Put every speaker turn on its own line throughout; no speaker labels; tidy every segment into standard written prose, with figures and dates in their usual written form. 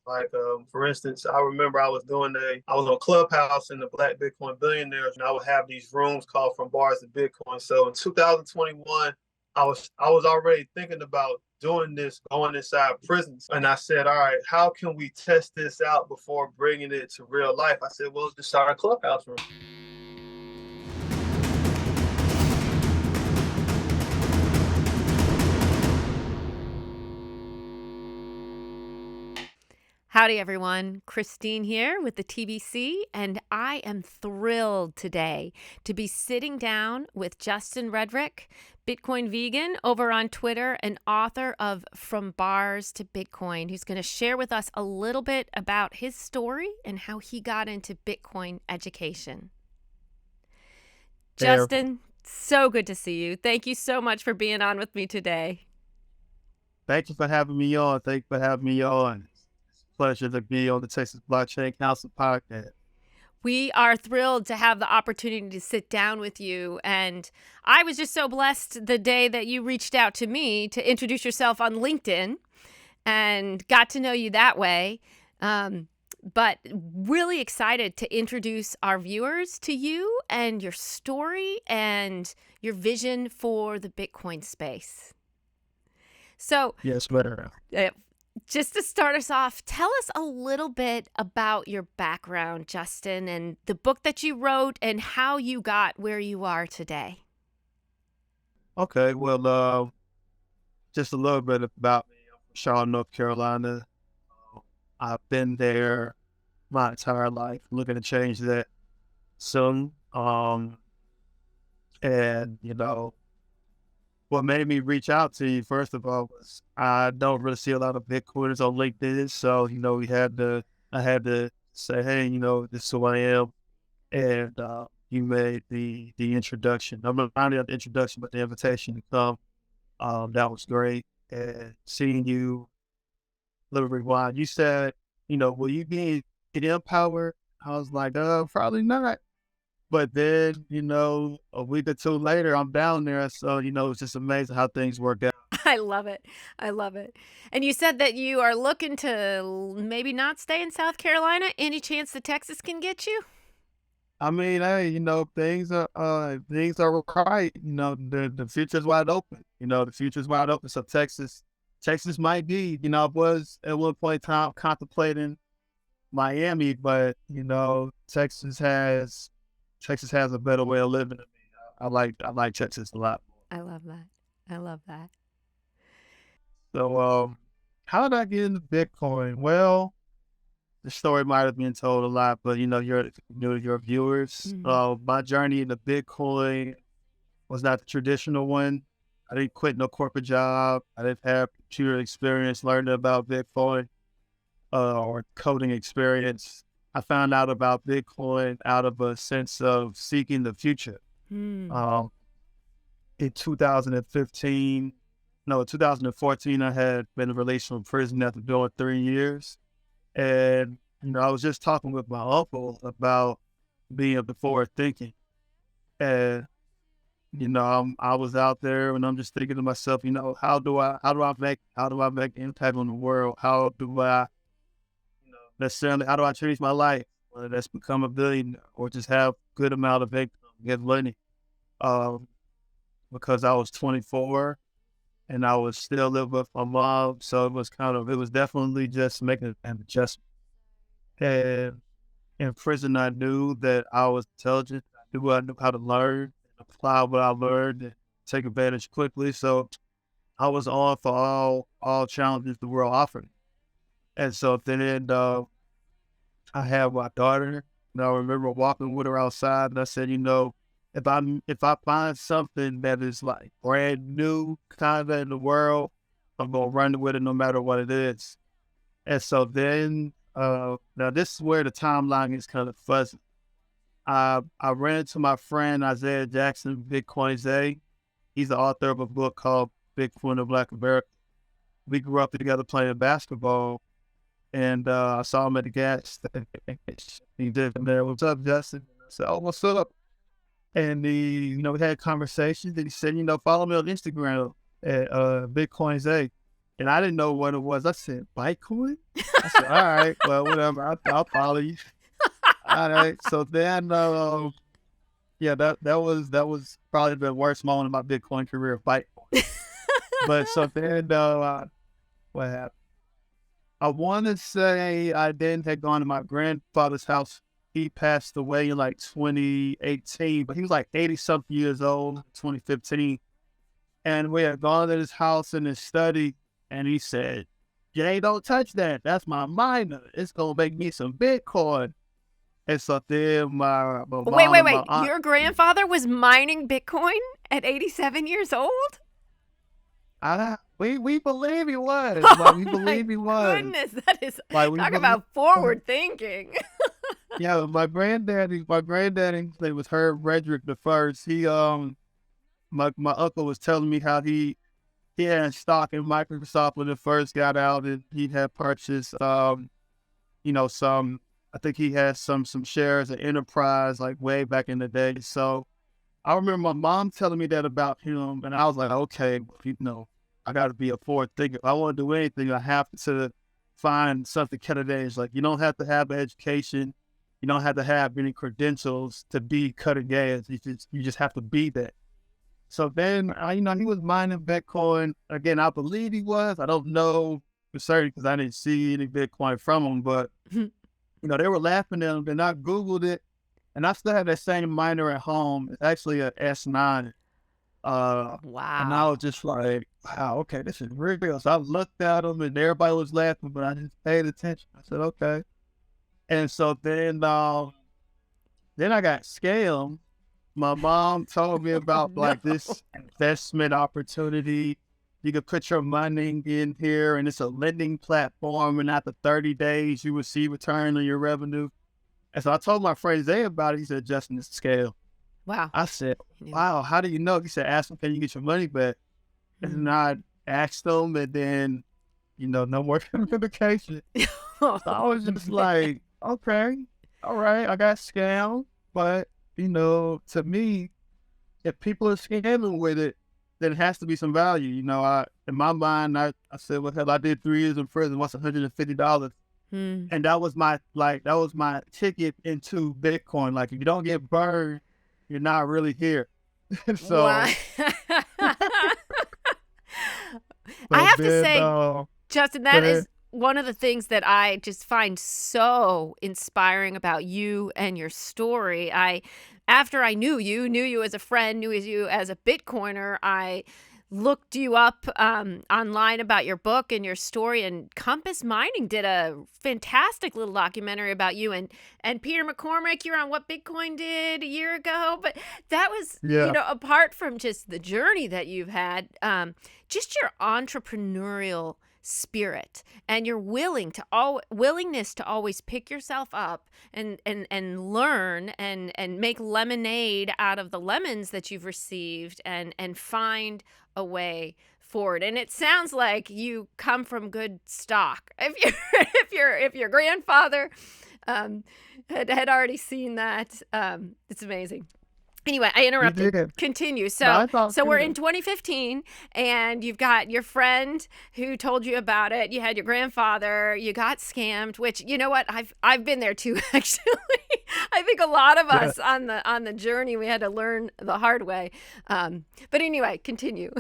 Like, for instance, I remember I was on Clubhouse in the Black Bitcoin Billionaires, and I would have these rooms called From Bars to Bitcoin. So in 2021, I was already thinking about doing this, going inside prisons. And I said, all right, how can we test this out before bringing it to real life? I said, well, just start a Clubhouse room.
Howdy, everyone. Christine here with the TBC, and I am thrilled today to be sitting down with Justin Rhedrick, Bitcoin vegan over on Twitter and author of From Bars to Bitcoin, who's going to share with us a little bit about his story and how he got into Bitcoin education.
There.
Justin, so good to see you. Thank you so much for being on with me today.
Thank you for having me on. Thank you for having me on. It's a pleasure to be on the Texas Blockchain Council podcast.
We are thrilled to have the opportunity to sit down with you. And I was just so blessed the day that you reached out to me to introduce yourself on LinkedIn and got to know you that way. But really excited to introduce our viewers to you and your story and your vision for the Bitcoin space. So,
yes, better.
Just to start us off, tell us a little bit about your background, Justin, and the book that you wrote and how you got where you are today.
Okay, well, just a little bit about me. I'm from Charlotte, North Carolina. I've been there my entire life, looking to change that soon. And, what made me reach out to you, first of all, was I don't really see a lot of Bitcoiners on LinkedIn. So, I had to say, hey, this is who I am. And you made the introduction. I'm not only the introduction, but the invitation to come. That was great. And seeing you, little rewind, you said, will you be empowered? I was like, probably not. But then, a week or two later, I'm down there. So, it's just amazing how things work out.
I love it. I love it. And you said that you are looking to maybe not stay in South Carolina. Any chance that Texas can get you?
I mean, hey, things are right. The future's wide open. The future's wide open. So Texas might be, I was at one point in time contemplating Miami, but Texas has a better way of living than me. I like Texas a lot more.
I love that. I love that.
So, how did I get into Bitcoin? Well, the story might have been told a lot, but your viewers. My journey into Bitcoin was not the traditional one. I didn't quit no corporate job. I didn't have computer experience learning about Bitcoin or coding experience. I found out about Bitcoin out of a sense of seeking the future. In 2014, I had been released from prison after doing 3 years. And, I was just talking with my uncle about being forward thinking. And, I was out there and I'm just thinking to myself, how do I make impact on the world? How do I change my life? Whether that's become a billionaire or just have good amount of income, get money. Because I was 24 and I was still living with my mom. So it was definitely just making an adjustment. And in prison, I knew that I was intelligent. I knew how to learn and apply what I learned and take advantage quickly. So I was on for all challenges the world offered. And so then I had my daughter, and I remember walking with her outside, and I said, if I find something that is like brand new kind of in the world, I'm gonna run with it no matter what it is. And so then, now this is where the timeline is kind of fuzzy. I ran into my friend Isaiah Jackson, Bitcoin Zay. He's the author of a book called Bitcoin of Black America. We grew up together playing basketball. And I saw him at the gas station. He did there. What's up, Justin? I said, oh, what's up? And we had conversations. And he said, follow me on Instagram at Bitcoin Zay. And I didn't know what it was. I said, Bitcoin? I said, all right, well, whatever. I'll follow you. All right. So then, yeah, that was probably the worst moment of my Bitcoin career, Bitcoin. But so then, what happened? I want to say I then had gone to my grandfather's house. He passed away in like 2018, but he was like 80-something years old, 2015. And we had gone to his house in his study, and he said, Jay, don't touch that. That's my miner. It's going to make me some Bitcoin. And so then my mom
Wait.
and my aunt,
Your grandfather was mining Bitcoin at 87 years old?
we believe he was.
Oh
Like, we believe he was.
Goodness, that is
Like,
talk about forward thinking.
Yeah, my granddaddy, his name was Rhedrick the first. He my uncle was telling me how he had stock in Microsoft when it first got out, and he had purchased some, I think he had some shares of Enterprise like way back in the day. So I remember my mom telling me that about him, and I was like, okay, I got to be a forward thinker. If I want to do anything, I have to find something cutting edge. Like, you don't have to have an education, you don't have to have any credentials to be cutting edge. You just have to be that. So then, he was mining Bitcoin. Again, I believe he was. I don't know for certain because I didn't see any Bitcoin from him, but they were laughing at him, and I Googled it, and I still have that same miner at home. It's actually a S9.
Wow.
And I was just like, wow, okay, this is real. So I looked at him, and everybody was laughing, but I just paid attention. I said, okay. And so then I got scammed. My mom told me about this investment opportunity. You could put your money in here, and it's a lending platform, and after 30 days, you will see return on your revenue. And so I told my friend Zay about it. He said, Justin, it's scale.
Wow.
I said, wow, how do you know? He said, ask him, can you get your money back? And I asked him, and then, no more communication. So I was just like, okay, all right, I got scammed, but to me, if people are scamming with it, then it has to be some value. In my mind, I said, well, hell, I did 3 years in prison. What's $150? And that was my ticket into Bitcoin. Like, if you don't get burned, you're not really here. So
I have to say, Justin, that is one of the things that I just find so inspiring about you and your story. After I knew you as a friend, knew you as a Bitcoiner, I looked you up online about your book and your story, and Compass Mining did a fantastic little documentary about you, and Peter McCormick, you're on What Bitcoin Did a year ago. But that was, apart from just the journey that you've had, just your entrepreneurial spirit and your willingness to always pick yourself up and learn and make lemonade out of the lemons that you've received and find a way forward. And it sounds like you come from good stock. If your grandfather had already seen that, it's amazing. Anyway, I interrupted. Continue. So we're in 2015, and you've got your friend who told you about it. You had your grandfather. You got scammed. Which, you know what? I've been there too. Actually, I think a lot of us on the journey, we had to learn the hard way. But anyway, continue.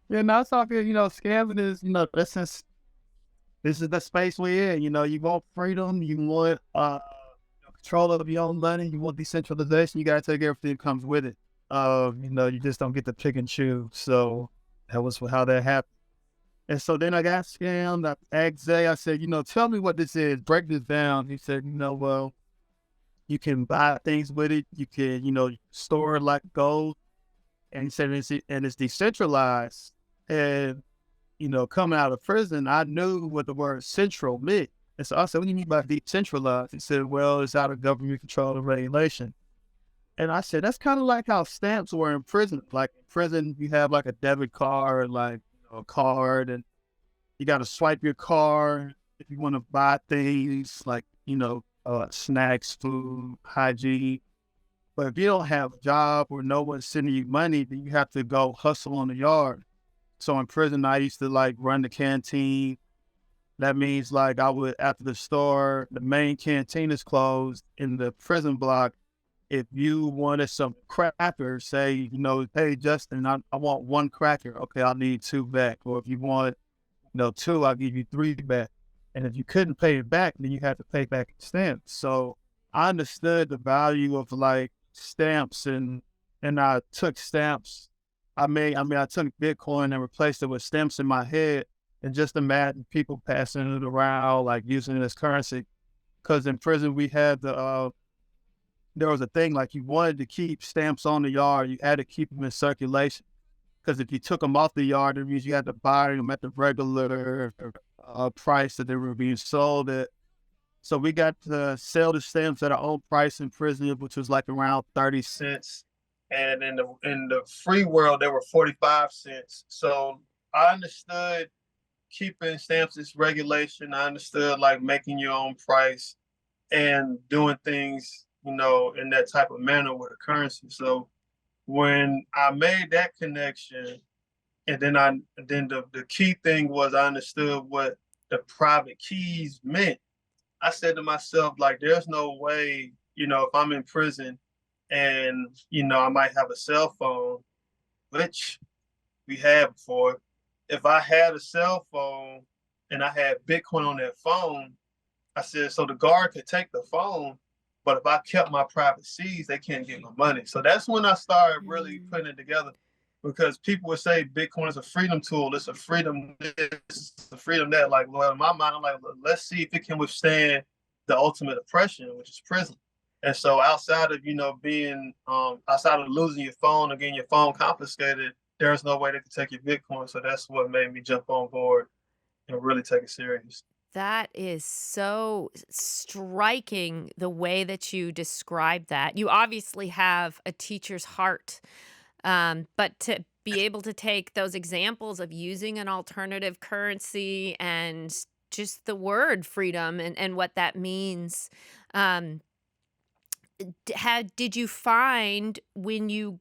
Yeah, now talking. Scamming is this is the space we're in. You want freedom. You want control of your own money. You want decentralization. You got to take everything that comes with it. You just don't get to pick and choose. So that was how that happened. And so then I got scammed. I asked Zay, I said, tell me what this is. Break this down. He said, well, you can buy things with it. You can, store it like gold. And he said, it's decentralized. And, coming out of prison, I knew what the word central meant. And so I said, what do you mean by decentralized? He said, well, it's out of government control and regulation. And I said, that's kind of like how stamps were in prison. Like in prison, you have like a debit card, like a card, and you got to swipe your card if you want to buy things like, snacks, food, hygiene. But if you don't have a job or no one's sending you money, then you have to go hustle on the yard. So in prison, I used to like run the canteen. That means like I would, after the main canteen is closed in the prison block. If you wanted some crackers, say, hey, Justin, I want one cracker. Okay, I'll need two back. Or if you want, two, I'll give you three back. And if you couldn't pay it back, then you had to pay back stamps. So I understood the value of like stamps, and I took stamps. I took Bitcoin and replaced it with stamps in my head, and just imagine people passing it around, like using it as currency. Because in prison, we had there was a thing like you wanted to keep stamps on the yard, you had to keep them in circulation. Because if you took them off the yard, it means you had to buy them at the regular price that they were being sold at. So we got to sell the stamps at our own price in prison, which was like around 30 cents.
And in the free world, they were 45 cents. So I understood keeping stamps as regulation. I understood like making your own price and doing things, in that type of manner with a currency. So when I made that connection, and then the key thing was I understood what the private keys meant. I said to myself, like, there's no way, if I'm in prison and, I might have a cell phone, which we had before. If I had a cell phone and I had Bitcoin on that phone, I said, so the guard could take the phone, but if I kept my private keys, they can't get my money. So that's when I started really putting it together, because people would say Bitcoin is a freedom tool. It's a freedom this, it's a freedom that. Like, well, in my mind, I'm like, let's see if it can withstand the ultimate oppression, which is prison. And so outside of, being, outside of losing your phone or getting your phone confiscated, there's no way they could take your Bitcoin. So that's what made me jump on board and really take it serious.
That is so striking, the way that you describe that. You obviously have a teacher's heart, but to be able to take those examples of using an alternative currency and just the word freedom and what that means, did you find when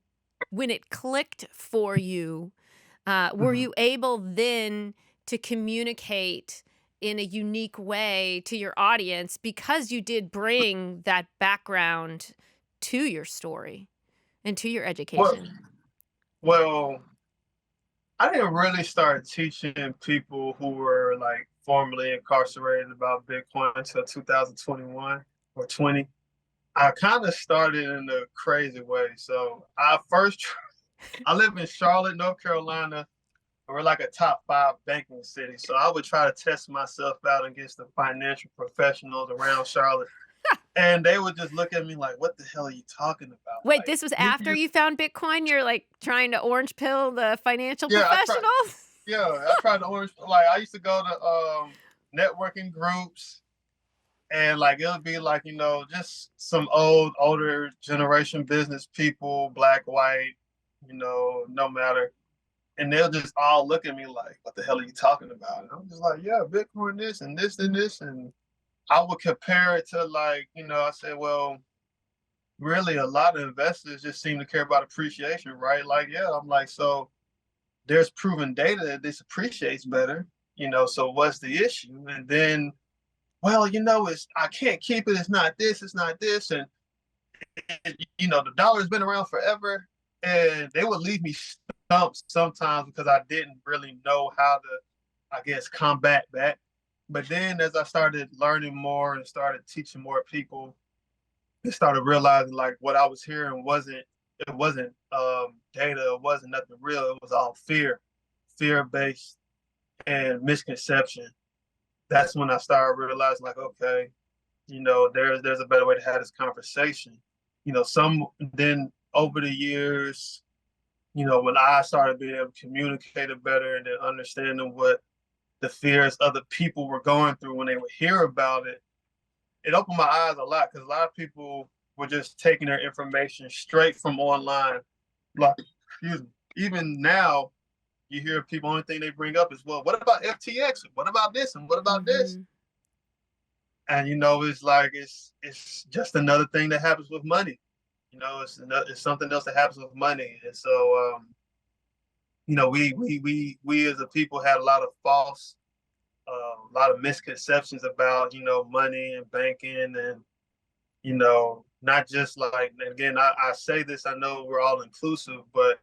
it clicked for you, were you able then to communicate in a unique way to your audience, because you did bring that background to your story and to your education?
Well, I didn't really start teaching people who were like formerly incarcerated about Bitcoin until 2021 or 20. I kind of started in a crazy way. So I live in Charlotte, North Carolina. We're like a top 5 banking city. So I would try to test myself out against the financial professionals around Charlotte. And they would just look at me like, what the hell are you talking about?
Wait,
like,
this was after you found Bitcoin? You're like trying to orange pill the financial professionals?
I tried to orange. Like, I used to go to networking groups, and like it would be like, just some older generation business people, black, white, no matter. And they'll just all look at me like, what the hell are you talking about? And I'm just like, yeah, Bitcoin this and this and this. And I would compare it to like, I said, well, really a lot of investors just seem to care about appreciation, right? Like, yeah, I'm like, so there's proven data that this appreciates better, so what's the issue? And then, well, I can't keep it. It's not this, it's not this. And the dollar's been around forever. And they would leave me stumped sometimes because I didn't really know how to, I guess, combat that. But then as I started learning more and started teaching more people, I started realizing like what I was hearing wasn't data, it wasn't nothing real. It was all fear-based and misconception. That's when I started realizing like, okay, there's a better way to have this conversation. Then over the years, when I started being able to communicate it better and then understanding what the fears other people were going through when they would hear about it, it opened my eyes a lot, because a lot of people were just taking their information straight from online. Like, excuse me, even now, you hear people, only thing they bring up is, well, what about FTX? What about this? And what about this? And, it's like, it's just another thing that happens with money. It's something else that happens with money. And so we as a people had a lot of a lot of misconceptions about, money and banking and, not just like, and again, I say this, I know we're all inclusive, but,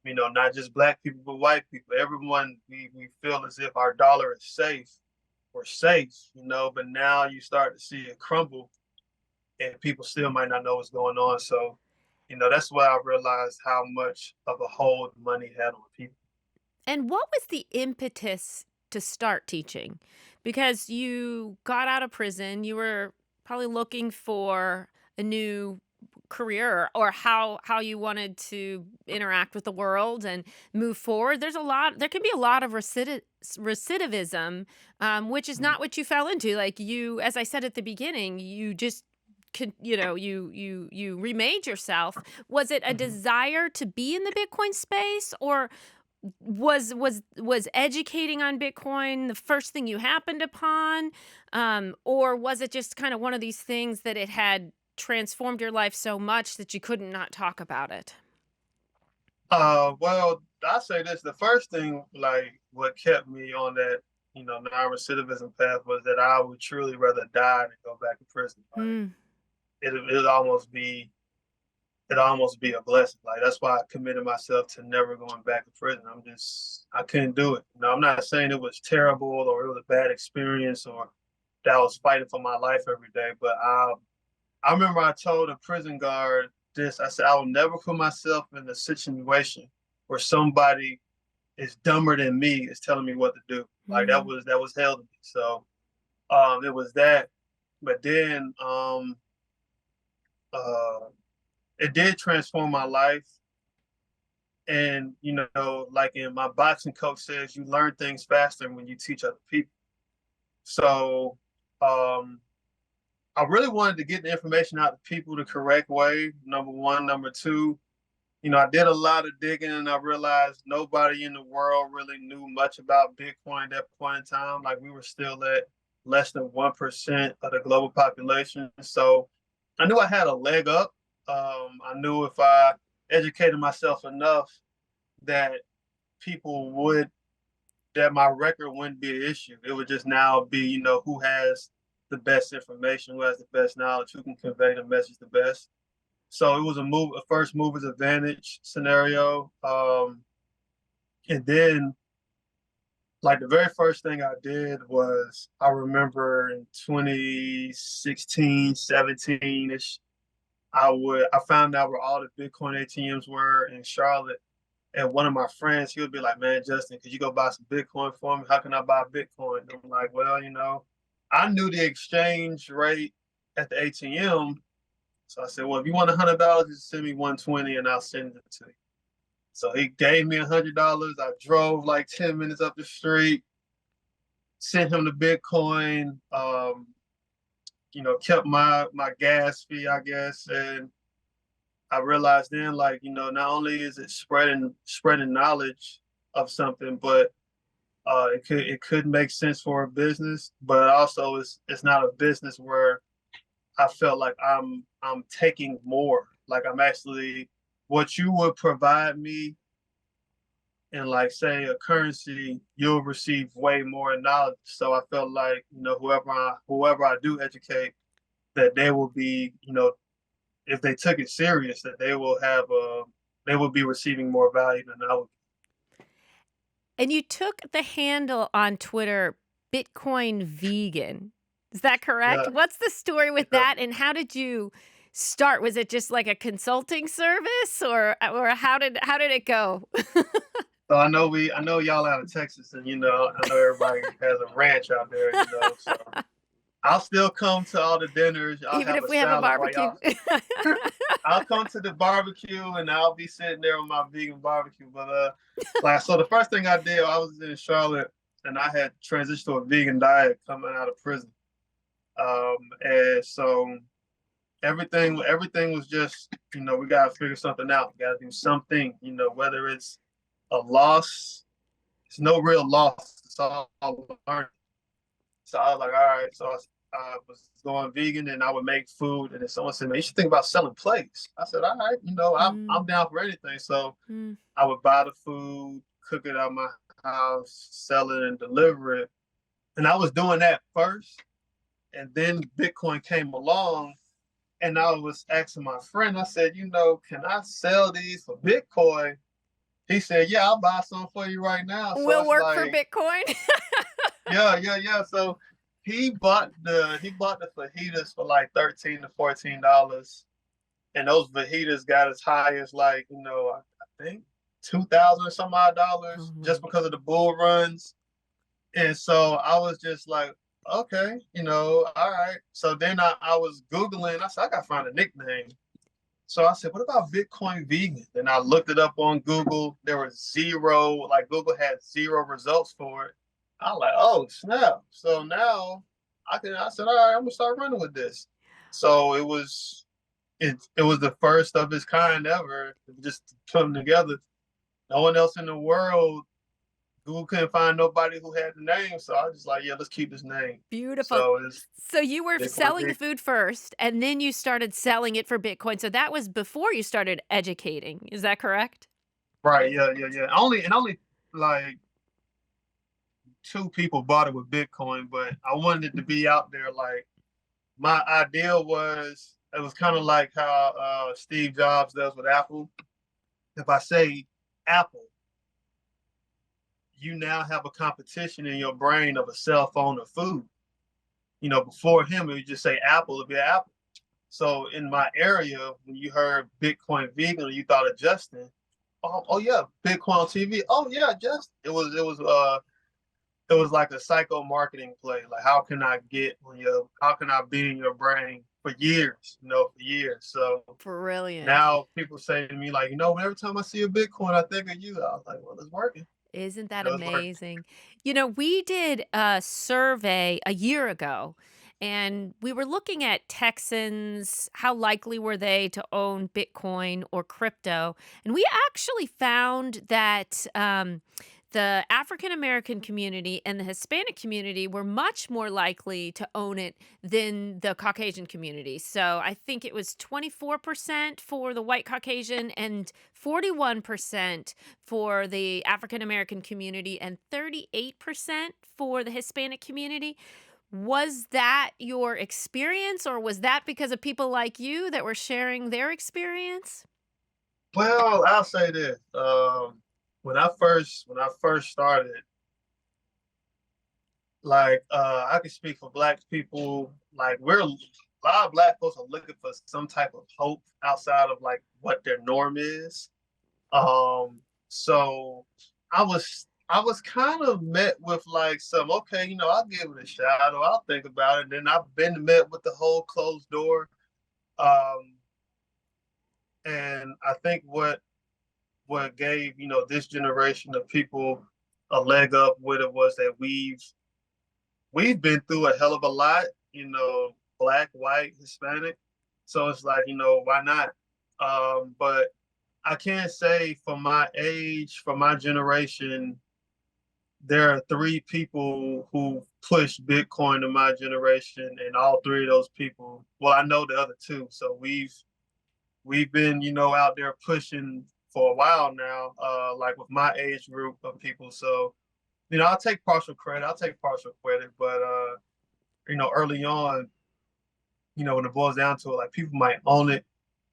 not just black people, but white people, everyone, we feel as if our dollar is safe. We're safe, but now you start to see it crumble and people still might not know what's going on. So, that's why I realized how much of a hold money had on people.
And what was the impetus to start teaching? Because you got out of prison, you were probably looking for a new career or how you wanted to interact with the world and move forward. There can be a lot of recidivism, which is not what you fell into. Like you, as I said at the beginning, you just you remade yourself. Was it a desire to be in the Bitcoin space, or was educating on Bitcoin the first thing you happened upon, or was it just kind of one of these things that it had transformed your life so much that you couldn't not talk about it?
Well, I say this: the first thing, like what kept me on that, non-recidivism path, was that I would truly rather die than go back to prison. Like, it'd almost be a blessing. Like that's why I committed myself to never going back to prison. I couldn't do it. I'm not saying it was terrible or it was a bad experience or that I was fighting for my life every day, but I remember I told a prison guard this. I said, I will never put myself in a situation where somebody is dumber than me is telling me what to do. Like that was hell to me. So it was that. But then it did transform my life. And, like in my boxing coach says, you learn things faster when you teach other people. So I really wanted to get the information out to people the correct way, number one. Number two, I did a lot of digging and I realized nobody in the world really knew much about Bitcoin at that point in time. Like we were still at less than 1% of the global population. So I knew I had a leg up. I knew if I educated myself enough that that my record wouldn't be an issue. It would just now be, who has the best information, who has the best knowledge, who can convey the message the best. So it was a first mover's advantage scenario. And then like the very first thing I did was, I remember in 2016, 17-ish, I found out where all the Bitcoin ATMs were in Charlotte. And one of my friends, he would be like, man, Justin, could you go buy some Bitcoin for me? How can I buy Bitcoin? And I'm like, well, I knew the exchange rate at the ATM. So I said, well, if you want $100, just send me 120 and I'll send it to you. So he gave me $100. I drove like 10 minutes up the street, sent him the Bitcoin, kept my gas fee, I guess. And I realized then, like, not only is it spreading knowledge of something, but it could make sense for a business, but also it's not a business where I felt like I'm taking more. Like I'm actually, what you would provide me in like say a currency, you'll receive way more knowledge. So I felt like, whoever I do educate, that they will be, if they took it serious, that they will be receiving more value than I would.
And you took the handle on Twitter, Bitcoin Vegan. Is that correct?
Yeah.
What's the story with that, and how did you start? Was it just like a consulting service, or how did it go?
So I know y'all out of Texas, and I know everybody has a ranch out there, So I'll still come to all the dinners.
Even if we have a barbecue.
I'll come to the barbecue and I'll be sitting there with my vegan barbecue. But so the first thing I did, I was in Charlotte and I had transitioned to a vegan diet coming out of prison. And so everything was just, we gotta figure something out. We gotta do something, whether it's a loss, it's no real loss. It's all learning. So I was like, all right. So I was going vegan and I would make food. And then someone said, man, you should think about selling plates. I said, all right, I'm down for anything. So I would buy the food, cook it out my house, sell it and deliver it. And I was doing that first. And then Bitcoin came along and I was asking my friend, I said, can I sell these for Bitcoin? He said, yeah, I'll buy some for you right now. So
Will
it's
work for
like,
Bitcoin.
yeah. So he bought the fajitas for like $13 to $14. And those fajitas got as high as like, I think 2,000 or some odd dollars just because of the bull runs. And so I was just like, okay, all right. So then I was Googling, I said, I gotta find a nickname. So I said, what about Bitcoin vegan? And I looked it up on Google. There was zero, Google had zero results for it. I was like, oh snap. So now I said, all right, I'm gonna start running with this. So it was the first of its kind ever, just put them together. No one else in the world, Google couldn't find nobody who had the name, so I was just like, yeah, let's keep this name.
Beautiful.
So
So you were
Bitcoin
selling the
vegan.
food first, and then you started selling it for Bitcoin. So that was before you started educating. Is that correct?
Right, yeah. Only like 2 people bought it with Bitcoin, but I wanted it to be out there. Like my idea was, it was kind of like how Steve Jobs does with Apple. If I say Apple, you now have a competition in your brain of a cell phone or food. Before him, it would just say Apple, it'd be Apple. So in my area, when you heard Bitcoin vegan, you thought of Justin. Oh yeah, Bitcoin on TV. Oh yeah, Justin. It was like a psycho marketing play. Like how can I be in your brain for years, for years. So
Brilliant.
now people say to me like, every time I see a Bitcoin, I think of you. I was like, well, it's working.
Isn't that
It's working.
amazing? We did a survey a year ago, and we were looking at Texans, how likely were they to own Bitcoin or crypto? And we actually found that the African American community and the Hispanic community were much more likely to own it than the Caucasian community. So I think it was 24% for the white Caucasian and 41% for the African American community and 38% for the Hispanic community. Was that your experience, or was that because of people like you that were sharing their experience?
Well, I'll say this. When I first started, I can speak for Black people. Like a lot of Black folks are looking for some type of hope outside of like what their norm is. So I was kind of met with like okay, I'll give it a shot or I'll think about it. And then I've been met with the whole closed door. And I think what gave, this generation of people a leg up with it was that we've been through a hell of a lot, Black, white, Hispanic. So it's like, why not? But I can't say for my age, for my generation, there are 3 people who pushed Bitcoin in my generation, and all 3 of those people, well, I know the other 2. So we've been, out there pushing for a while now, like with my age group of people. So, I'll take partial credit. But, early on, when it boils down to it, like people might own it,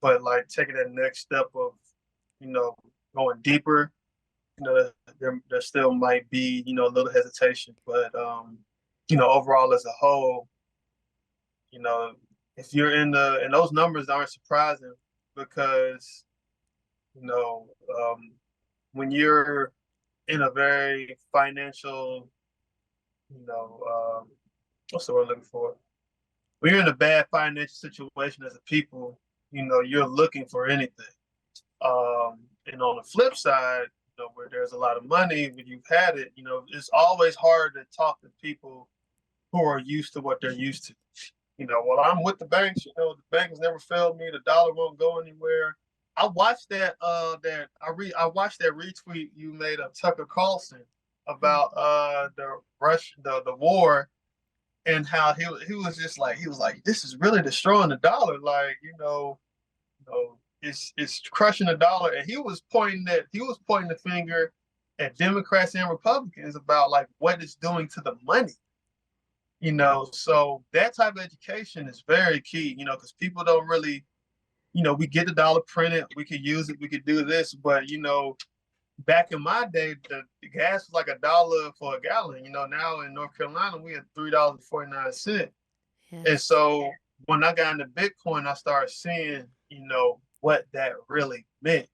but like taking that next step of, going deeper, there still might be, a little hesitation. But, overall as a whole, if you're and those numbers aren't surprising because, when you're in a very financial, what's the word I'm looking for? When you're in a bad financial situation as a people, you're looking for anything. And on the flip side, where there's a lot of money, when you've had it, it's always hard to talk to people who are used to what they're used to. Well, I'm with the banks. The banks never failed me. The dollar won't go anywhere. I watched that. I watched that retweet you made of Tucker Carlson about the war, and how he was just like, this is really destroying the dollar. Like, it's crushing the dollar. And he was pointing the finger at Democrats and Republicans about like what it's doing to the money. So that type of education is very key, because people don't really, we get the dollar printed, we could use it, we could do this, but back in my day, the gas was like $1 for a gallon. Now in North Carolina, we had $3.49.
Yes.
And so when I got into Bitcoin, I started seeing, what that really meant.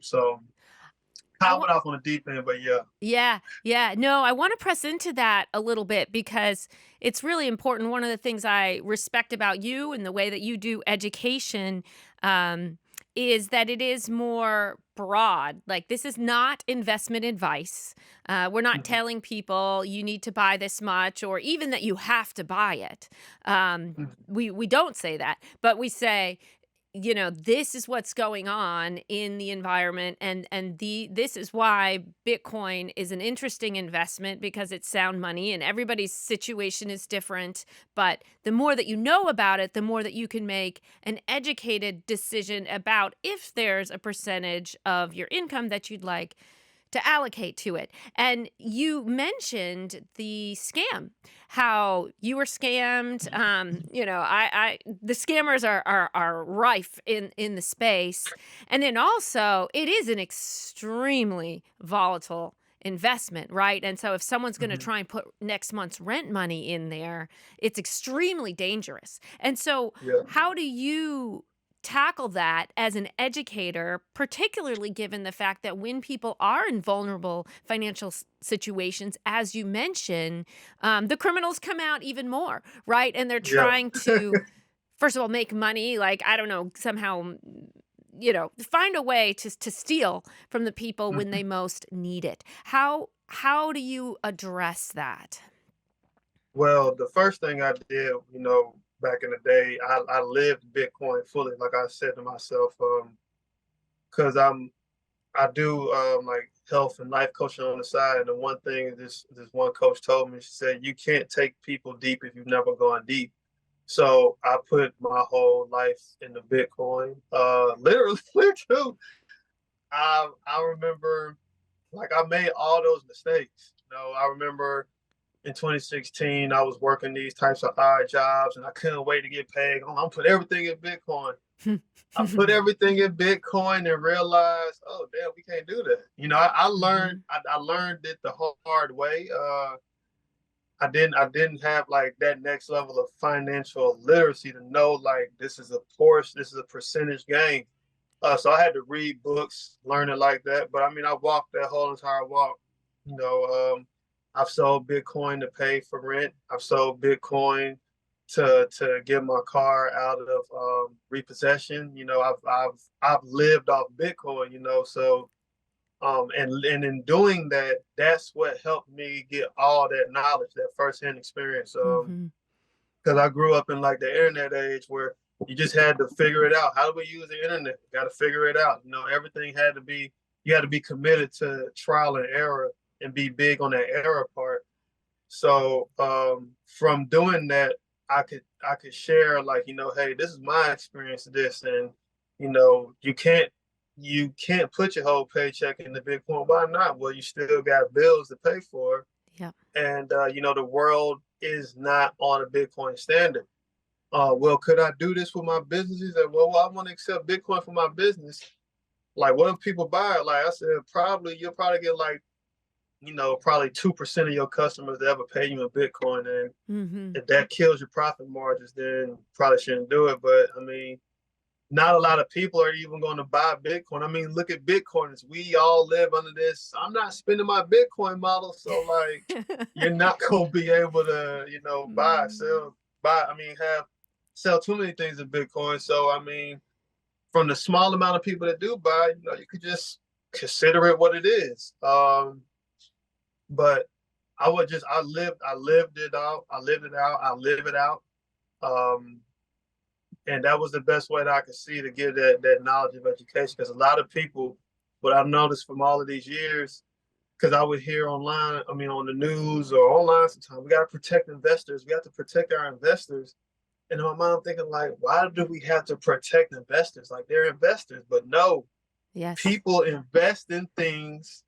So I went off on a deep end, but yeah.
Yeah. No, I want to press into that a little bit because it's really important. One of the things I respect about you and the way that you do education is that it is more broad. Like, this is not investment advice. We're not telling people you need to buy this much or even that you have to buy it. We don't say that, but we say, this is what's going on in the environment, and this is why Bitcoin is an interesting investment, because it's sound money and everybody's situation is different. But the more that you know about it, the more that you can make an educated decision about if there's a percentage of your income that you'd like to allocate to it. And you mentioned the scam, how you were scammed. The scammers are rife in the space. And then also, it is an extremely volatile investment, right? And so if someone's going to try and put next month's rent money in there, it's extremely dangerous. And so how do you tackle that as an educator, particularly given the fact that when people are in vulnerable financial situations, as you mentioned, the criminals come out even more, right? And they're trying to, first of all, make money, like, I don't know, somehow, find a way to steal from the people when they most need it. How do you address that?
Well, the first thing I did, back in the day, I lived Bitcoin fully. Like I said to myself, because I do like health and life coaching on the side. And the one thing this one coach told me, she said, you can't take people deep if you've never gone deep. So I put my whole life into Bitcoin. Literally too. I remember, like, I made all those mistakes. I remember in 2016, I was working these types of odd jobs and I couldn't wait to get paid. I'm gonna put everything in Bitcoin. I put everything in Bitcoin and realized, oh damn, we can't do that. I learned I learned it the hard way. I didn't have like that next level of financial literacy to know like this is a percentage game. So I had to read books, learn it like that. But I mean, I walked that whole entire walk. I've sold Bitcoin to pay for rent. I've sold Bitcoin to get my car out of repossession. I've lived off Bitcoin. So and in doing that, that's what helped me get all that knowledge, that firsthand experience. Because I grew up in like the internet age where you just had to figure it out. How do we use the internet? Got to figure it out. Everything you had to be committed to trial and error and be big on that error part. So from doing that, I could share like, hey, this is my experience of this. And, you can't put your whole paycheck in the Bitcoin. Why not? Well, you still got bills to pay for.
Yeah. And,
the world is not on a Bitcoin standard. Well, could I do this with my businesses? Well, I want to accept Bitcoin for my business. Like, what if people buy it? Like I said, you'll probably get like, probably 2% of your customers that ever pay you in Bitcoin. And if that kills your profit margins, then probably shouldn't do it. But I mean, not a lot of people are even going to buy Bitcoin. I mean, look at Bitcoiners. We all live under this, I'm not spending my Bitcoin model. So like, you're not going to be able to, sell too many things in Bitcoin. So, I mean, from the small amount of people that do buy, you could just consider it what it is. But I lived it out. I live it out. And that was the best way that I could see to give that knowledge of education. Because a lot of people, what I've noticed from all of these years, because I would hear on the news or online sometimes, we got to protect investors. We have to protect our investors. And in my mind, I'm thinking like, why do we have to protect investors? Like, they're investors. But no,
Yes.
People invest in things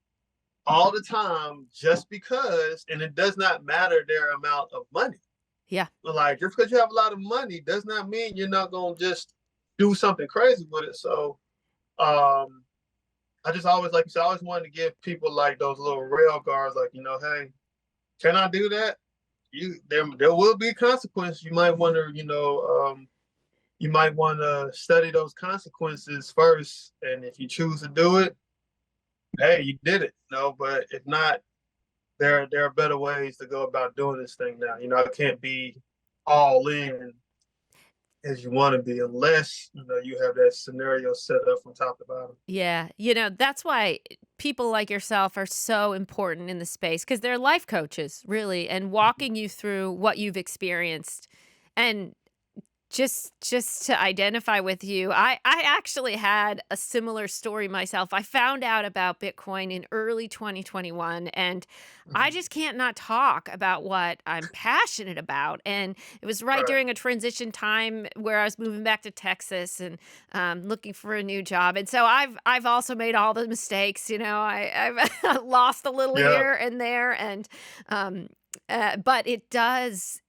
all the time just because, and it does not matter their amount of money.
Yeah.
Like, just because you have a lot of money does not mean you're not gonna just do something crazy with it. So I just always, like you said, I always wanted to give people like those little rail guards, like, hey, can I do that? There will be consequences. You might want to, you might want to study those consequences first. And if you choose to do it, hey, you did it. But if not, there are better ways to go about doing this thing now. It can't be all in as you want to be unless you have that scenario set up from top to bottom.
Yeah. That's why people like yourself are so important in the space because they're life coaches, really, and walking you through what you've experienced. And just to identify with you, I actually had a similar story myself. I found out about Bitcoin in early 2021, and I
Mhm.
just can't not talk about what I'm passionate about. And it was right
Right.
during a transition time where I was moving back to Texas and looking for a new job. And so I've also made all the mistakes. I've lost a little
Yeah.
here and there, and um, but it does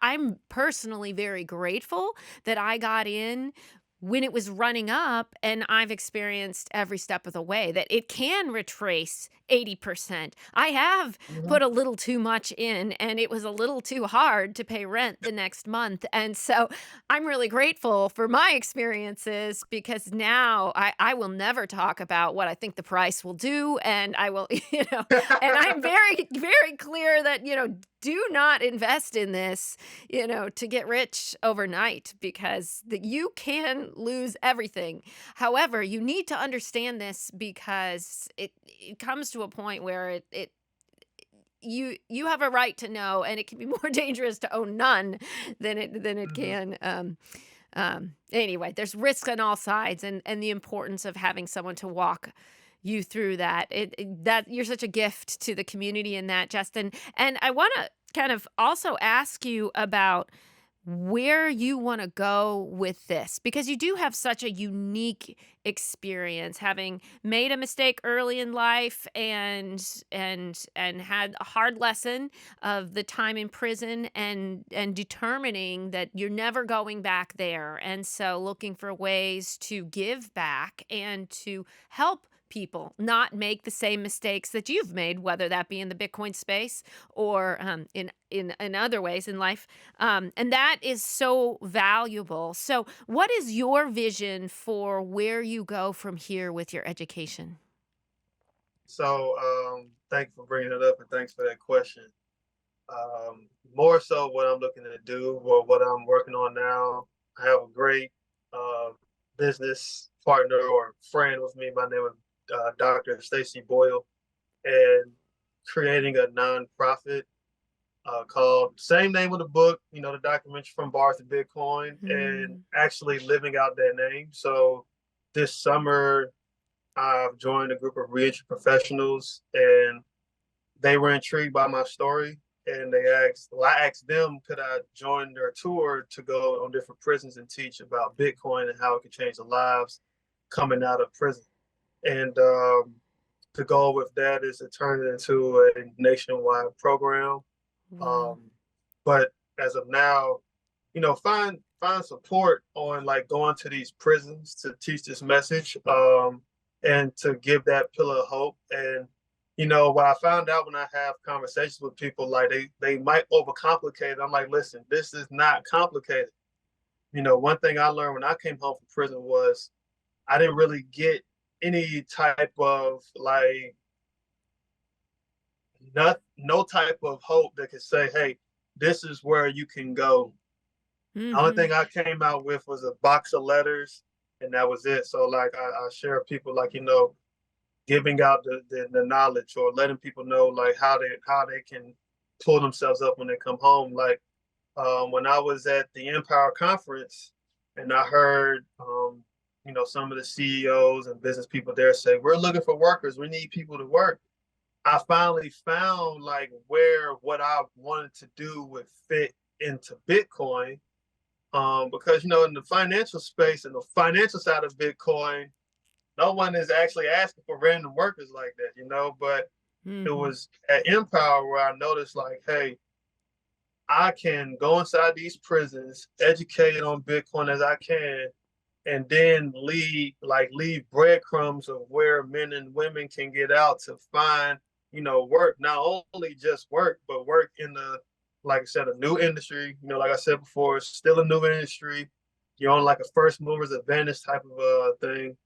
I'm personally very grateful that I got in when it was running up, and I've experienced every step of the way that it can retrace 80%. I have
Mhm.
put a little too much in, and it was a little too hard to pay rent the next month. And so I'm really grateful for my experiences because now I will never talk about what I think the price will do. And I will, and I'm very, very clear that, do not invest in this, to get rich overnight because you can lose everything. However, you need to understand this because it comes to a point where you have a right to know, and it can be more dangerous to own none than it
Mhm.
can. Anyway, there's risk on all sides, and the importance of having someone to walk you through that. That you're such a gift to the community in that, Justin. And I want to kind of also ask you about where you want to go with this because you do have such a unique experience having made a mistake early in life and had a hard lesson of the time in prison and determining that you're never going back there, and so looking for ways to give back and to help people not make the same mistakes that you've made, whether that be in the Bitcoin space or in other ways in life. And that is so valuable. So, what is your vision for where you go from here with your education?
So, thank you for bringing it up, and thanks for that question. More so, what I'm looking to do, or what I'm working on now. I have a great uh, business partner or friend with me by the name of Dr. Stacy Boyle, and creating a nonprofit called same name of the book, the documentary From Bars to Bitcoin, and
Hmm.
actually living out that name. So this summer, I've joined a group of reentry professionals, and they were intrigued by my story. And I asked them, could I join their tour to go on different prisons and teach about Bitcoin and how it could change the lives coming out of prison. And the goal with that is to turn it into a nationwide program.
Wow.
Um, but as of now, find support on like going to these prisons to teach this message, and to give that pillar of hope. And what I found out when I have conversations with people, like they might overcomplicate it. I'm like, listen, this is not complicated. One thing I learned when I came home from prison was I didn't really get any type of like no type of hope that could say, hey, this is where you can go. The only
Hmm.
thing I came out with was a box of letters, and that was it. So like I share people like giving out the knowledge or letting people know like how they can pull themselves up when they come home. Like when I was at the Empower conference, and I heard some of the CEOs and business people there say, we're looking for workers. We need people to work. I finally found like where what I wanted to do would fit into Bitcoin. Because in the financial space and the financial side of Bitcoin, no one is actually asking for random workers like that, but it
Hmm.
was at Empower where I noticed like, hey, I can go inside these prisons, educate on Bitcoin as I can, and then leave breadcrumbs of where men and women can get out to find, work. Not only just work, but work in like I said, a new industry. Like I said before, it's still a new industry. You're on like a first mover's advantage type of thing.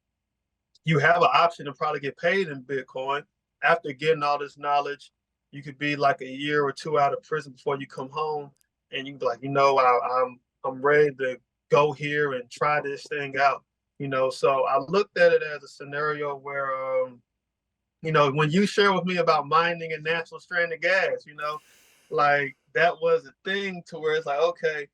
You have an option to probably get paid in Bitcoin. After getting all this knowledge, you could be like a year or two out of prison before you come home, and you can be like, I'm ready to go here and try this thing out. So I looked at it as a scenario where, when you share with me about mining and natural stranded gas, like that was a thing to where it's like, okay,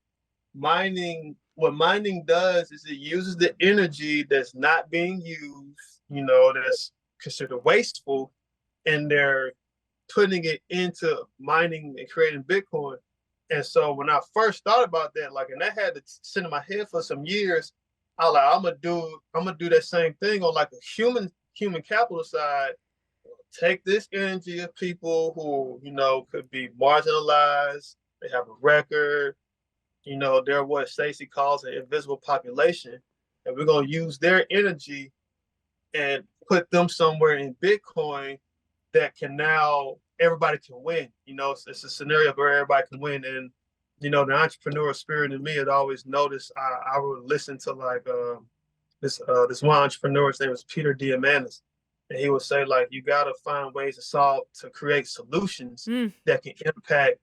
what mining does is it uses the energy that's not being used, that's considered wasteful, and they're putting it into mining and creating Bitcoin. And so when I first thought about that, like, and that had to sit in my head for some years, I was like, I'm gonna do that same thing on like a human capital side. Take this energy of people who, could be marginalized, they have a record, they're what Stacey calls an invisible population. And we're going to use their energy and put them somewhere in Bitcoin that can now everybody can win. It's a scenario where everybody can win. And, the entrepreneurial spirit in me had always noticed I would listen to like this one entrepreneur, his name was Peter Diamandis. And he would say, like, you got to find ways to create solutions
Mm.
that can impact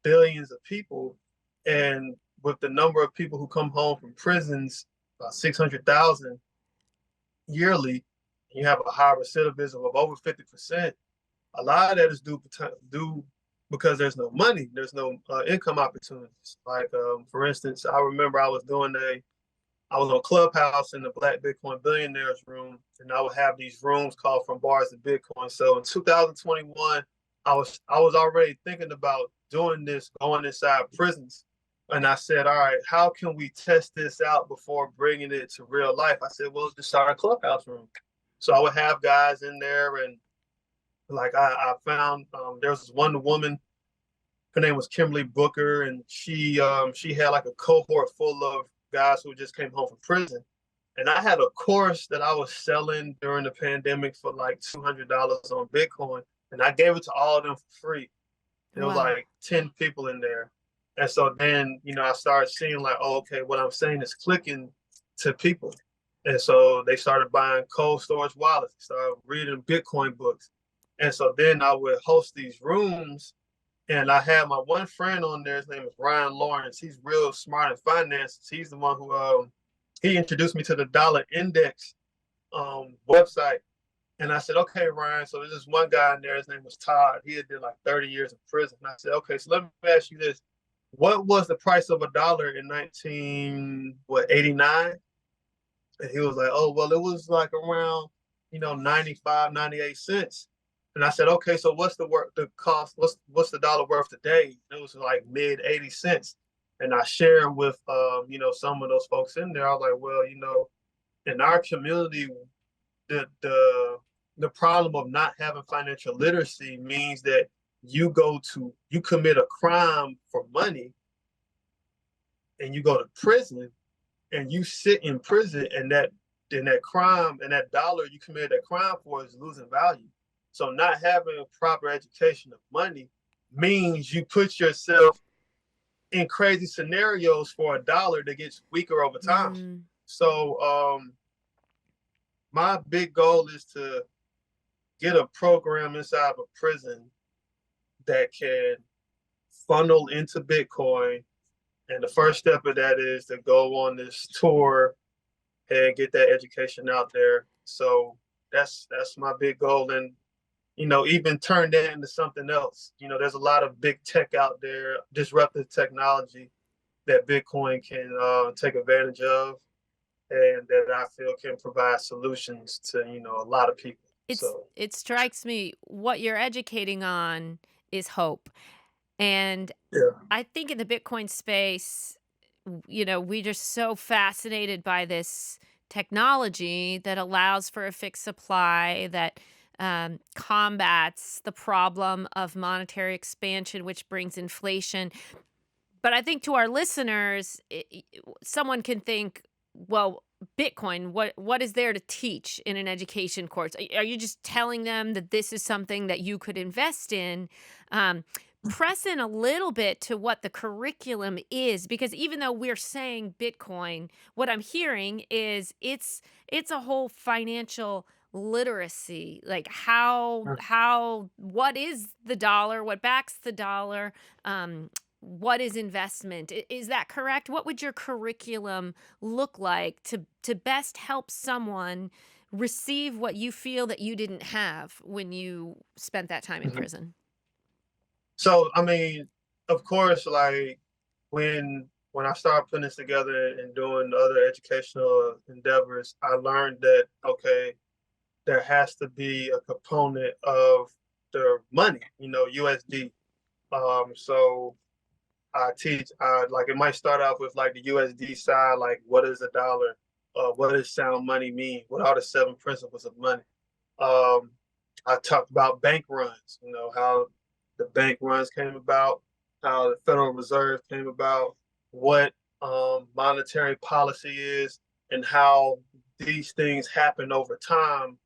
billions of people. And with the number of people who come home from prisons, about 600,000 yearly, you have a high recidivism of over 50%. A lot of that is due because there's no money, there's no income opportunities. Like, for instance, I remember I was on Clubhouse in the Black Bitcoin Billionaires room, and I would have these rooms called From Bars to Bitcoin. So in 2021, I was already thinking about doing this, going inside prisons. And I said, all right, how can we test this out before bringing it to real life? I said, well, just start a Clubhouse room. So I would have guys in there, and like I found there was one woman, her name was Kimberly Booker, and she had like a cohort full of guys who just came home from prison. And I had a course that I was selling during the pandemic for like $200 on Bitcoin, and I gave it to all of them for free. There was
Wow.
like 10 people in there. And so then, I started seeing like, oh, okay, what I'm saying is clicking to people. And so they started buying cold storage wallets, started reading Bitcoin books. And so then I would host these rooms, and I had my one friend on there. His name is Ryan Lawrence. He's real smart in finances. He's the one who he introduced me to the Dollar Index website. And I said, okay, Ryan. So there's this one guy in there. His name was Todd. He had did like 30 years in prison. And I said, okay, so let me ask you this: what was the price of a dollar in 1989? And he was like, oh, well, it was like around 95, 98 cents. And I said, okay, so what's the cost? What's the dollar worth today? It was like mid 80 cents. And I shared with some of those folks in there. I was like, well, in our community, the problem of not having financial literacy means that you commit a crime for money, and you go to prison, and you sit in prison, and that crime and that dollar you committed that crime for is losing value. So not having a proper education of money means you put yourself in crazy scenarios for a dollar that gets weaker over time.
Mm.
So my big goal is to get a program inside of a prison that can funnel into Bitcoin. And the first step of that is to go on this tour and get that education out there. So that's my big goal. And even turn that into something else. There's a lot of big tech out there, disruptive technology that Bitcoin can take advantage of, and that I feel can provide solutions to a lot of people.
It strikes me what you're educating on is hope. And
Yeah,
I think in the Bitcoin space, we're just so fascinated by this technology that allows for a fixed supply, that combats the problem of monetary expansion, which brings inflation. But I think to our listeners, someone can think, well, Bitcoin, what is there to teach in an education course? Are you just telling them that this is something that you could invest in? Press in a little bit to what the curriculum is, because even though we're saying Bitcoin, what I'm hearing is it's a whole financial literacy, like what is the dollar, what backs the dollar, what is investment. Is that correct? What would your curriculum look like to best help someone receive what you feel that you didn't have when you spent that time in prison?
So, I mean, of course, like when I started putting this together and doing other educational endeavors, I learned that, okay, there has to be a component of the money, USD. So I teach, like it might start off with like the USD side, like what is a dollar? What does sound money mean? What are the 7 principles of money? Um, I talked about bank runs, how the bank runs came about, how the Federal Reserve came about, what monetary policy is, and how these things happen over time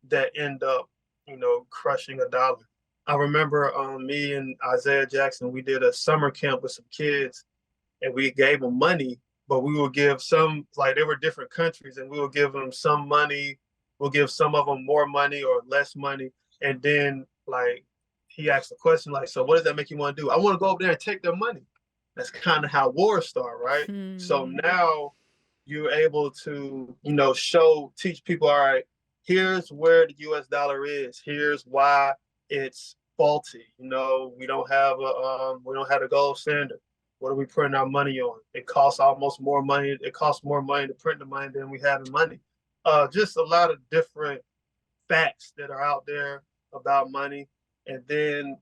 that end up, crushing a dollar. I remember me and Isaiah Jackson, we did a summer camp with some kids, and we gave them money, but we would give some, like they were different countries, and we would give them some money. We'll give some of them more money or less money. And then like he asked the question, like, so what does that make you want to do? I want to go over there and take their money. That's kind of how wars start, right? So now you're able to, teach people, all right, here's where the US dollar is. Here's why it's faulty. We don't have a gold standard. What are we putting our money on? It costs almost more money. It costs more money to print the money than we have in money. Just a lot of different facts that are out there about money. And then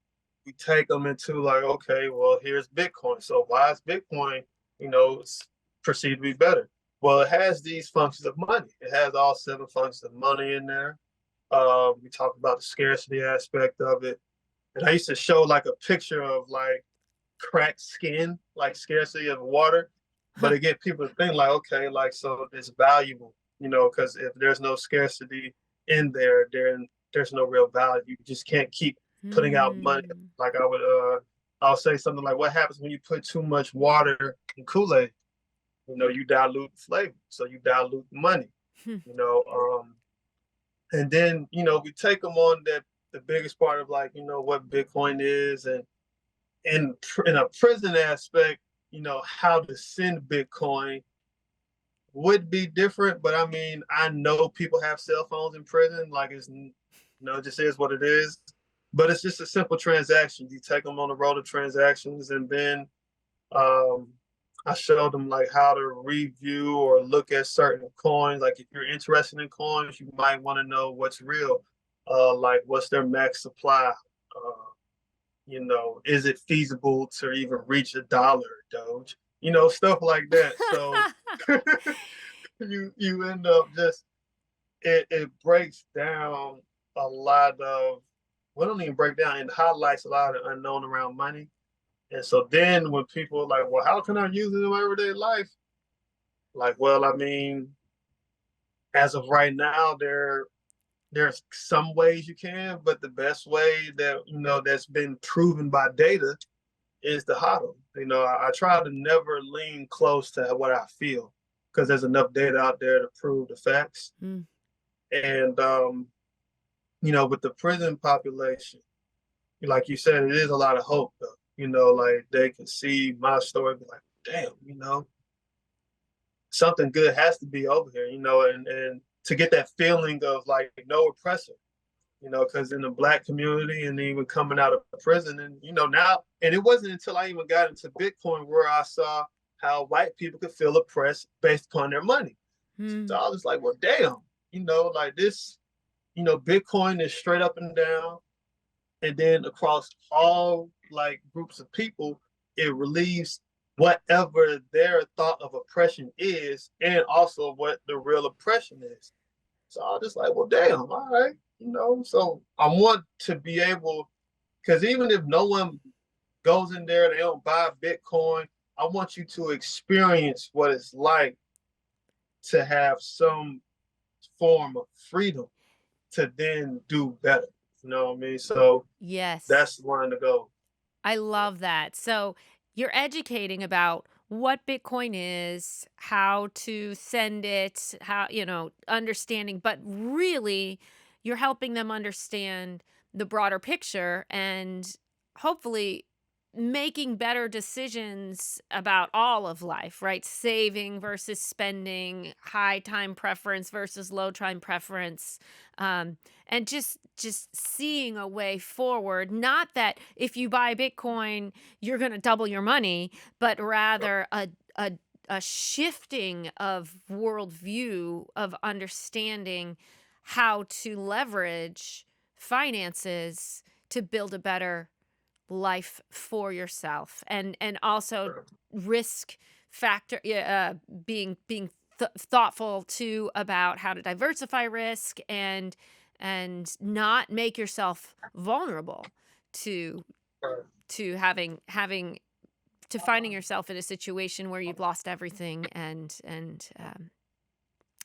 we take them into like, okay, well, here's Bitcoin. So why is Bitcoin, it's perceived to be better? Well, it has these functions of money. It has all 7 functions of money in there. We talked about the scarcity aspect of it. And I used to show like a picture of like cracked skin, like scarcity of water. But it get people to think like, okay, like, so it's valuable, because if there's no scarcity in there, then there's no real value. You just can't keep putting out money. Like I'll say something like, what happens when you put too much water in Kool-Aid? You dilute the flavor, so you dilute the money. And then we take them on that the biggest part of like what Bitcoin is, and in a prison aspect, how to send Bitcoin would be different. But I mean, I know people have cell phones in prison, like it's it just is what it is. But it's just a simple transaction. You take them on the road of transactions, and then I showed them like how to review or look at certain coins. Like if you're interested in coins, you might want to know what's real. Like what's their max supply? Is it feasible to even reach $1, Doge? Stuff like that. So you end up just it breaks down a lot of, well, it don't even break down, it highlights a lot of the unknown around money. And so then when people are like, well, how can I use it in my everyday life? Like, well, I mean, as of right now, there's some ways you can, but the best way that, that's been proven by data is the HODL. I try to never lean close to what I feel, because there's enough data out there to prove the facts. And, with the prison population, like you said, it is a lot of hope though. Like they can see my story and be like, damn, something good has to be over here, and to get that feeling of like no oppressor, because in the Black community and even coming out of prison, and now, and it wasn't until I even got into Bitcoin where I saw how white people could feel oppressed based upon their money. So I was like, well, damn, like this, Bitcoin is straight up and down. And then across all like groups of people, it relieves whatever their thought of oppression is, and also what the real oppression is. So I was just like, well, damn, all right, So I want to be able, because even if no one goes in there, they don't buy Bitcoin, I want you to experience what it's like to have some form of freedom to then do better. You know what I mean? So
Yes.
that's one to go.
I love that. So you're educating about what Bitcoin is, how to send it, how, understanding, but really you're helping them understand the broader picture and hopefully making better decisions about all of life, right? Saving versus spending, high time preference versus low time preference. And just seeing a way forward, not that if you buy Bitcoin you're going to double your money, but rather a shifting of worldview, of understanding how to leverage finances to build a better life for yourself, and also risk factor, being thoughtful too about how to diversify risk and not make yourself vulnerable to having to finding yourself in a situation where you've lost everything and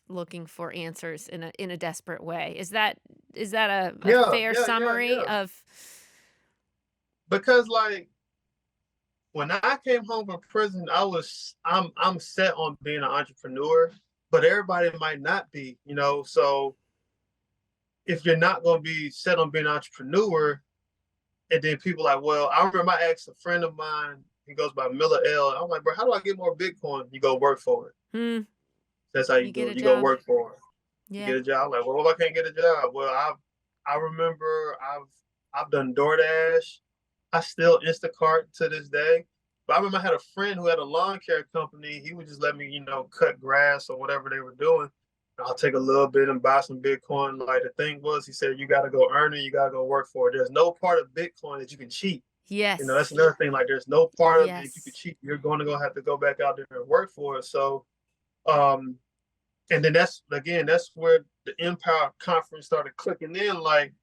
looking for answers in a desperate way. Is that a fair summary of?
Because like when I came home from prison, I'm set on being an entrepreneur, but everybody might not be, So if you're not going to be set on being an entrepreneur, and then people like, well, I remember I asked a friend of mine, he goes by Miller L. I'm like, bro, how do I get more Bitcoin? You go work for it. That's how you do it. You go work for it.
Yeah.
You get a job. I'm like, well, if I can't get a job, well, I remember I've done DoorDash. I still Instacart to this day. But I remember I had a friend who had a lawn care company. He would just let me, cut grass or whatever they were doing. I'll take a little bit and buy some Bitcoin. Like the thing was, he said, you got to go earn it. You got to go work for it. There's no part of Bitcoin that you can cheat.
Yes.
That's another thing. Like there's no part of it if you can cheat. You're going to have to go back out there and work for it. So, and then that's where the Empower Conference started clicking in. Like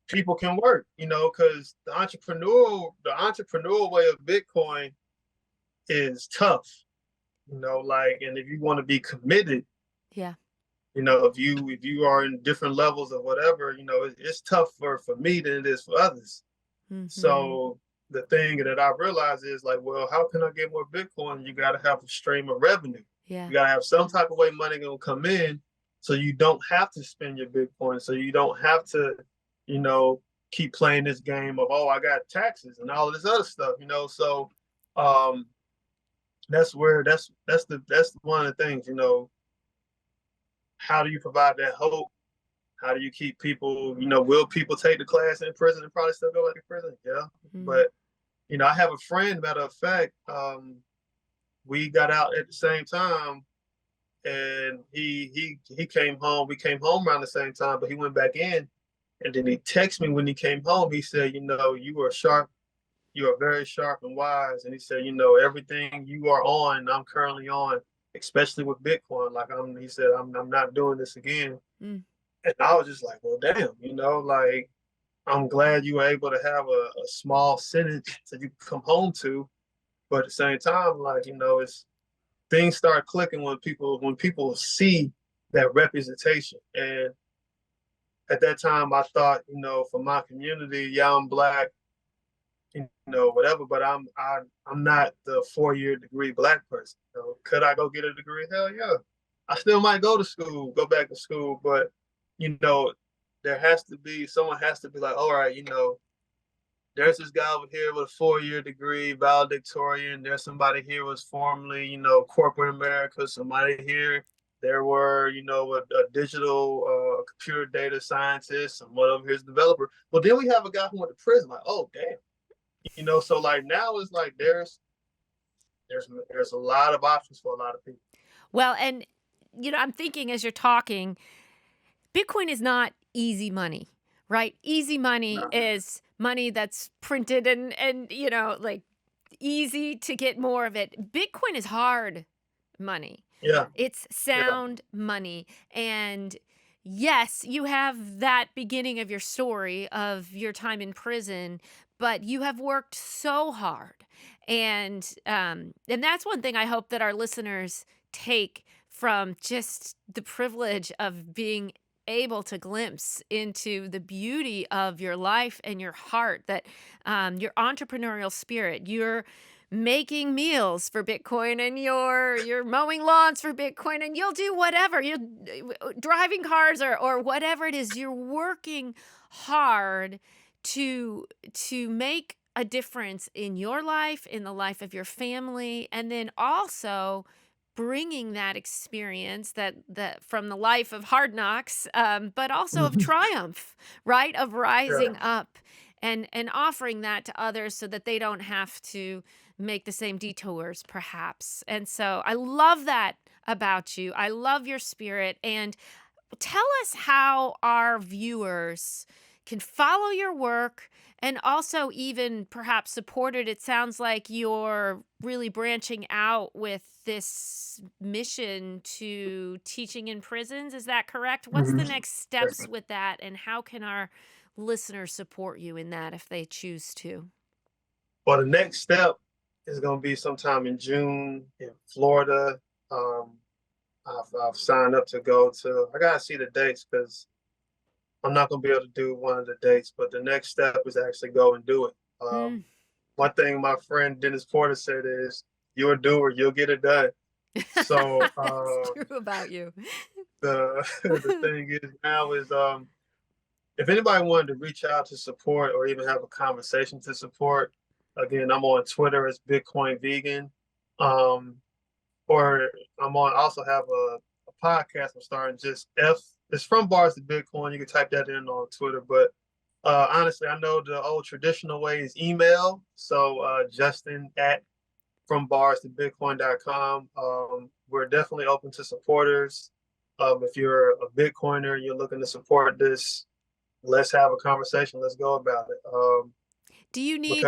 people can work, because the entrepreneurial way of Bitcoin is tough, and if you want to be committed,
yeah,
if you are in different levels of whatever, it's tough for me than it is for others. Mm-hmm. So the thing that I realized is like, well, how can I get more Bitcoin? You got to have a stream of revenue.
Yeah.
You got to have some type of way money going to come in so you don't have to spend your Bitcoin. So you don't have to, keep playing this game of, oh, I got taxes and all of this other stuff, So that's one of the things, how do you provide that hope? How do you keep people, will people take the class in prison and probably still go back to prison? Yeah. Mm-hmm. But, I have a friend, matter of fact, we got out at the same time and he came home. We came home around the same time, but he went back in. And then he texted me when he came home. He said, you are sharp. You are very sharp and wise. And he said, everything you are on, I'm currently on, especially with Bitcoin. Like he said, I'm not doing this again. Mm. And I was just like, well, damn, like I'm glad you were able to have a small sentence that you come home to. But at the same time, like, it's things start clicking when people see that representation. And at that time, I thought, for my community, yeah, I'm Black, whatever, but I'm not the 4-year degree Black person. Could I go get a degree? Hell yeah. I still might go back to school, but someone has to be like, all right, there's this guy over here with a 4-year degree, valedictorian. There's somebody here who was formerly, corporate America. Somebody here. There were, a digital computer data scientist, and one of them here's a developer. Well, then we have a guy who went to prison. Like, oh, damn. So like now it's like there's a lot of options for a lot of people.
Well, and, I'm thinking as you're talking, Bitcoin is not easy money, right? Easy money is money that's printed and like easy to get more of it. Bitcoin is hard money.
Yeah.
It's sound money. And yes, you have that beginning of your story of your time in prison, but you have worked so hard. And that's one thing I hope that our listeners take from just the privilege of being able to glimpse into the beauty of your life and your heart, that your entrepreneurial spirit, you're making meals for Bitcoin, and you're mowing lawns for Bitcoin, and you'll do whatever, you're driving cars or whatever it is. You're working hard to make a difference in your life, in the life of your family, and then also bringing that experience that from the life of hard knocks, but also of triumph, right? Of rising up and offering that to others so that they don't have to make the same detours, perhaps. And so I love that about you. I love your spirit. And tell us how our viewers can follow your work and also even perhaps support it. It sounds like you're really branching out with this mission to teaching in prisons. Is that correct? What's the next steps with that, and how can our listeners support you in that if they choose to?
Well, the next step is going to be sometime in June in Florida. I've signed up to go to, I got to see the dates because I'm not going to be able to do one of the dates, but the next step is actually go and do it. One thing my friend Dennis Porter said is, you're a doer, you'll get it done. So
it's true about you.
The thing is now is, if anybody wanted to reach out to support or even have a conversation to support, again, I'm on Twitter as Bitcoin Vegan. Or also have a podcast I'm starting, just it's from Bars to Bitcoin. You can type that in on Twitter. But honestly, I know the old traditional way is email. So Justin at frombarstobitcoin.com. We're definitely open to supporters. If you're a Bitcoiner and you're looking to support this, let's have a conversation. Let's go about it.
Do you need...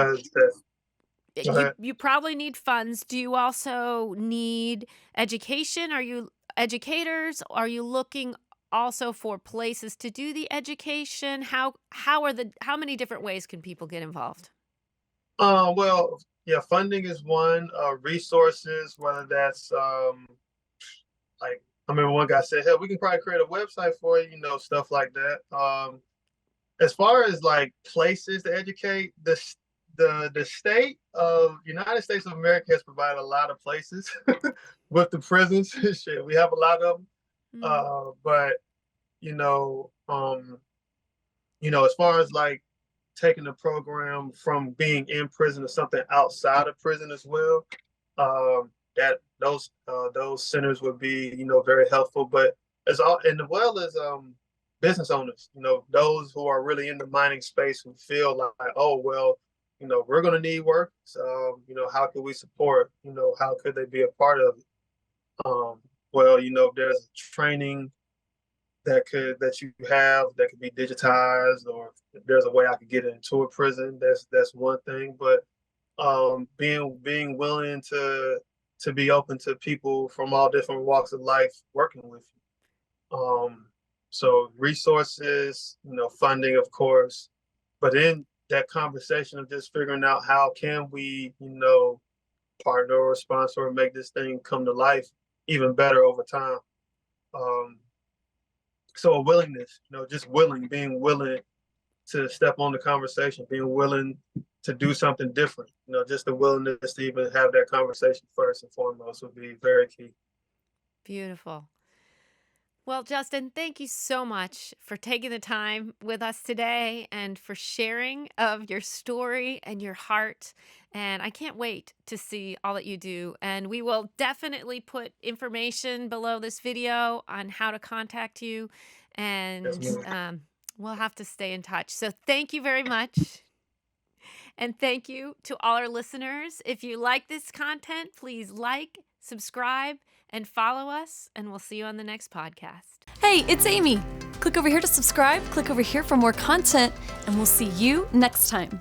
You probably need funds. Do you also need education? Are you educators? Are you looking also for places to do the education? How many different ways can people get involved?
Well, yeah, funding is one. Resources, whether that's like, I remember one guy said, "Hey, we can probably create a website for you," stuff like that. As far as like places to educate, the state of United States of America has provided a lot of places with the prisons. Shit, we have a lot of them. But as far as like taking the program from being in prison to something outside of prison as well, that those centers would be very helpful. But as well as business owners, those who are really in the mining space who feel like, oh well, we're going to need work. So, how can we support? How could they be a part of it? Well, if there's training that you have that could be digitized, or if there's a way I could get into a prison, that's one thing. But being willing to be open to people from all different walks of life working with you. So resources, funding, of course, but then that conversation of just figuring out how can we, partner or sponsor or make this thing come to life even better over time. So a willingness, just being willing to step on the conversation, being willing to do something different, just the willingness to even have that conversation first and foremost would be very key.
Beautiful. Well, Justin, thank you so much for taking the time with us today and for sharing of your story and your heart. And I can't wait to see all that you do. And we will definitely put information below this video on how to contact you. And we'll have to stay in touch. So thank you very much. And thank you to all our listeners. If you like this content, please like, subscribe, and follow us, and we'll see you on the next podcast.
Hey, it's Amy. Click over here to subscribe, click over here for more content, and we'll see you next time.